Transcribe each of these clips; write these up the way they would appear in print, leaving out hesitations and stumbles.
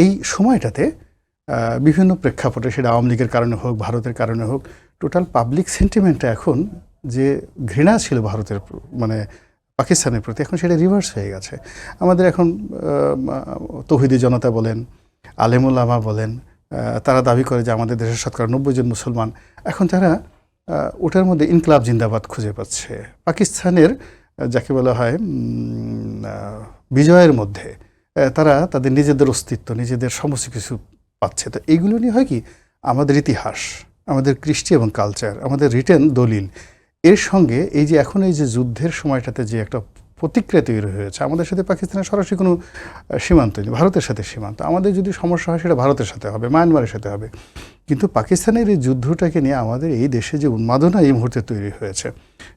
এই সময়টাতে বিভিন্ন প্রেক্ষাপটে, সেটা আওয়ামী লীগের কারণে হোক, ভারতের কারণে হোক, টোটাল পাবলিক সেন্টিমেন্টটা এখন যে ঘৃণা ছিল ভারতের মানে পাকিস্তানের প্রতি, এখন সেটা রিভার্স হয়ে গেছে। আমাদের এখন তৌহিদি জনতা বলেন, আলেমুল আমা বলেন, তারা দাবি করে যে আমাদের দেশের শতকরা 90 জন মুসলমান, এখন তারা ওটার মধ্যে ইনকলাব জিন্দাবাদ খুঁজে পাচ্ছে। পাকিস্তানের যাকে বলা হয় বিজয়ের মধ্যে তারা তাদের নিজেদের অস্তিত্ব, নিজেদের সমস্ত কিছু পাচ্ছে। তো এইগুলো নিয়ে হয় কি, আমাদের ইতিহাস, আমাদের কৃষ্টি এবং কালচার, আমাদের রিটেন দলিল, এর সঙ্গে এই যে এখন এই যে যুদ্ধের সময়টাতে যে একটা প্রতিক্রিয়া তৈরি হয়েছে, আমাদের সাথে পাকিস্তানের সরাসরি কোনো সীমান্ত নেই, ভারতের সাথে সীমান্ত। আমাদের যদি সমস্যা হয় সেটা ভারতের সাথে হবে, মায়ানমারের সাথে হবে। কিন্তু পাকিস্তানের এই যুদ্ধটাকে নিয়ে আমাদের এই দেশে যে উন্মাদনা এই মুহূর্তে তৈরি হয়েছে,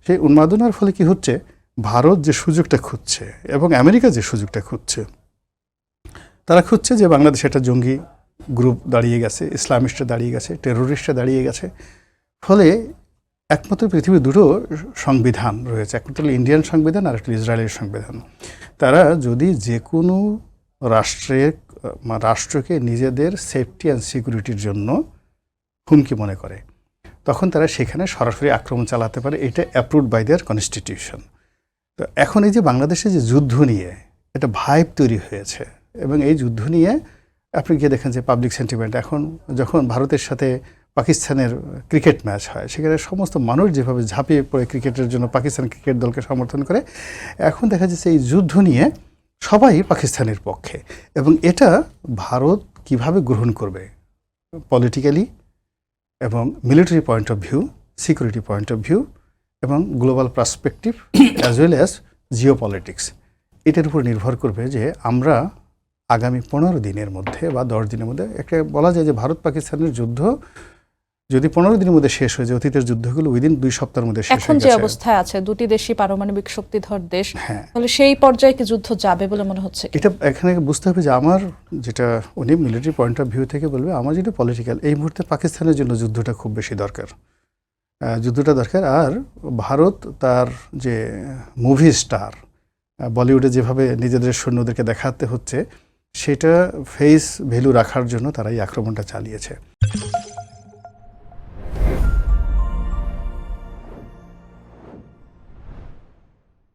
সেই উন্মাদনার ফলে কি হচ্ছে, ভারত যে সুযোগটা খুঁজছে এবং আমেরিকা যে সুযোগটা খুঁজছে, তারা খুঁজছে যে বাংলাদেশে একটা জঙ্গি গ্রুপ দাঁড়িয়ে গেছে, ইসলামিস্টরা দাঁড়িয়ে গেছে, টেরোরিস্টরা দাঁড়িয়ে গেছে। ফলে একমাত্র পৃথিবীর দুটো সংবিধান রয়েছে, একটা হলো ইন্ডিয়ান সংবিধান আর একটা ইসরায়েলের সংবিধান। তারা যদি যে কোনো রাষ্ট্রকে নিজেদের সেফটি অ্যান্ড সিকিউরিটির জন্য হুমকি মনে করে, তখন তারা সেখানে সরাসরি আক্রমণ চালাতে পারে। এটা অ্যাপ্রুভড বাই দেয়ার কনস্টিটিউশন। তো এখন এই যে বাংলাদেশে যে যুদ্ধ নিয়ে একটা ভাইব তৈরি হয়েছে, এবং এই যুদ্ধ নিয়ে আপনি গিয়ে দেখেন যে পাবলিক সেন্টিমেন্ট, এখন যখন ভারতের সাথে পাকিস্তানের ক্রিকেট ম্যাচ হয়, সেখানে সমস্ত মানুষ যেভাবে ঝাঁপিয়ে পড়ে ক্রিকেটের জন্য পাকিস্তান ক্রিকেট দলকে সমর্থন করে, এখন দেখা যাচ্ছে এই যুদ্ধ নিয়ে সবাই পাকিস্তানের পক্ষে। এবং এটা ভারত কিভাবে গ্রহণ করবে পলিটিক্যালি এবং military point of view, security point of view এবং global perspective as well as geopolitics, এটার উপর নির্ভর করবে যে আমরা আগামী 15 দিনের মধ্যে বা 10 দিনের মধ্যে, একটা বলা যায় যে ভারত পাকিস্তানের যুদ্ধ যদি 15 দিনের মধ্যে শেষ হয়ে যায়, অতীতের যুদ্ধগুলো উইদিন 2 সপ্তাহের মধ্যে শেষ হয়ে এখন গেছে। যে অবস্থায় আছে, দুটি দেশই পারমাণবিক শক্তিধর দেশ, তাহলে সেই পর্যায়ে কি যুদ্ধ যাবে বলে মনে হচ্ছে? এটা এখানে বুঝতে হবে যে আমার যেটা, উনি মিলিটারি পয়েন্ট অফ ভিউ থেকে বলবে, আমার যেটা পলিটিক্যাল, এই মুহূর্তে পাকিস্তানের জন্য যুদ্ধটা খুব বেশি দরকার, যুদ্ধটা দরকার। আর ভারত তার যে মুভি স্টার, বলিউডে যেভাবে নিজেদের সৈন্যদেরকে দেখাতে হচ্ছে, সেটা ফেস ভ্যালু রাখার জন্য তারা এই আক্রমণটা চালিয়েছে।